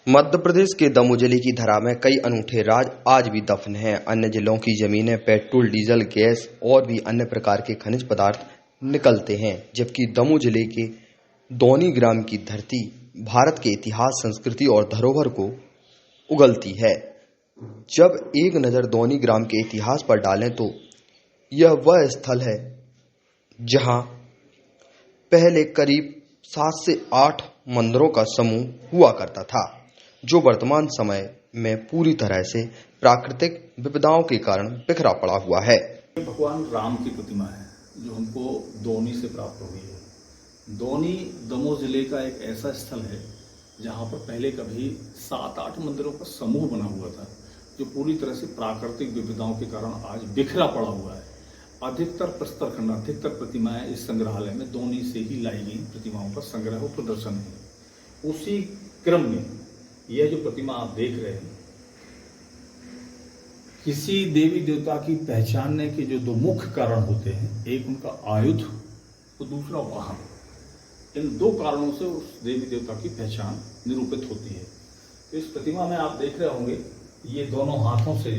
मध्य प्रदेश के दमोह जिले की धरा में कई अनूठे राज आज भी दफन हैं। अन्य जिलों की जमीनें पेट्रोल, डीजल, गैस और भी अन्य प्रकार के खनिज पदार्थ निकलते हैं, जबकि दमोह जिले के दौनी ग्राम की धरती भारत के इतिहास, संस्कृति और धरोहर को उगलती है। जब एक नज़र दौनी ग्राम के इतिहास पर डालें तो यह वह स्थल है जहां पहले करीब 7 से 8 मंदिरों का समूह हुआ करता था, जो वर्तमान समय में पूरी तरह से प्राकृतिक विपदाओं के कारण बिखरा पड़ा हुआ है। भगवान राम की प्रतिमा है जो हमको दौनी से प्राप्त हुई है। दौनी दमोह जिले का एक ऐसा स्थल है जहां पर पहले कभी 7-8 मंदिरों का समूह बना हुआ था, जो पूरी तरह से प्राकृतिक विपदाओं के कारण आज बिखरा पड़ा हुआ है। अधिकतर प्रस्तर खंड, अधिकतर प्रतिमाएं इस संग्रहालय में दौनी से ही लाई गई प्रतिमाओं का संग्रह और प्रदर्शन है। उसी क्रम में यह जो प्रतिमा आप देख रहे हैं, किसी देवी देवता की पहचानने के जो 2 मुख्य कारण होते हैं, एक उनका आयुध और दूसरा वाहन। इन 2 कारणों से उस देवी देवता की पहचान निरूपित होती है। तो इस प्रतिमा में आप देख रहे होंगे, ये दोनों हाथों से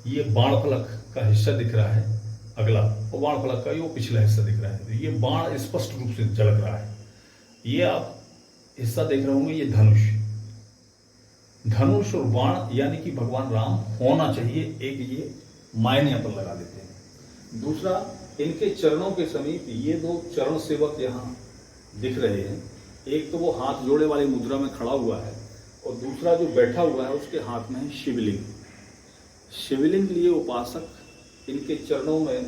ये बाण फलक का हिस्सा दिख रहा है अगला, और बाण फलक का ये पिछला हिस्सा दिख रहा है। तो ये बाण स्पष्ट रूप से झलक रहा है। ये आप हिस्सा देख रहे होंगे, ये धनुष और बाण यानी कि भगवान राम होना चाहिए, एक ये मायने अपन लगा देते हैं। दूसरा, इनके चरणों के समीप ये 2 चरण सेवक यहाँ दिख रहे हैं। एक तो वो हाथ जोड़े वाली मुद्रा में खड़ा हुआ है, और दूसरा जो बैठा हुआ है उसके हाथ में है शिवलिंग। शिवलिंग लिए उपासक इनके चरणों में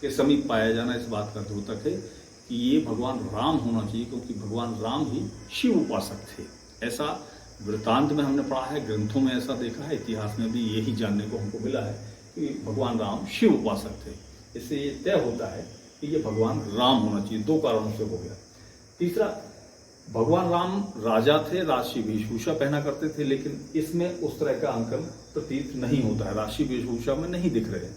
के समीप पाया जाना इस बात का द्योतक है कि ये भगवान राम होना चाहिए, क्योंकि भगवान राम ही शिव उपासक थे। ऐसा वृत्तांत में हमने पढ़ा है, ग्रंथों में ऐसा देखा है, इतिहास में भी यही जानने को हमको मिला है कि भगवान राम शिव उपासक थे। इससे ये तय होता है कि ये भगवान राम होना चाहिए। 2 कारणों से हो गया। तीसरा, भगवान राम राजा थे, राजसी वेशभूषा पहना करते थे, लेकिन इसमें उस तरह का अंकन प्रतीत नहीं होता है, राजसी वेशभूषा में नहीं दिख रहे।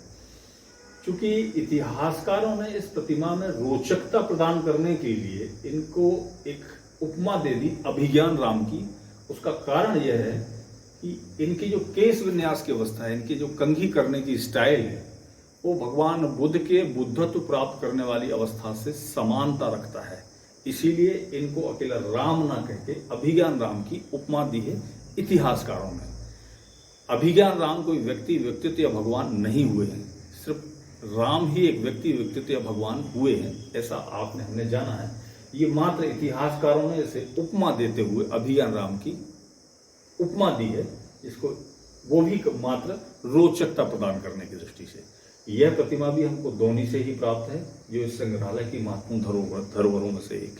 चूंकि इतिहासकारों ने इस प्रतिमा में रोचकता प्रदान करने के लिए इनको एक उपमा दे दी अभिज्ञान राम की। उसका कारण यह है कि इनकी जो केश विन्यास की अवस्था है, इनकी जो कंघी करने की स्टाइल है, वो भगवान बुद्ध के बुद्धत्व प्राप्त करने वाली अवस्था से समानता रखता है। इसीलिए इनको अकेला राम ना कहके अभिज्ञान राम की उपमा दी है इतिहासकारों ने। अभिज्ञान राम कोई व्यक्ति, व्यक्तित्व या भगवान नहीं हुए हैं, सिर्फ राम ही एक व्यक्ति, व्यक्तित्व या भगवान हुए हैं, ऐसा आपने हमने जाना है। ये मात्र इतिहासकारों ने इसे उपमा देते हुए अभिज्ञान राम की उपमा दी है, इसको वो भी मात्र रोचकता प्रदान करने की दृष्टि से। यह प्रतिमा भी हमको दौनी से ही प्राप्त है, जो इस संग्रहालय की महत्वपूर्ण धरोहरों में से एक।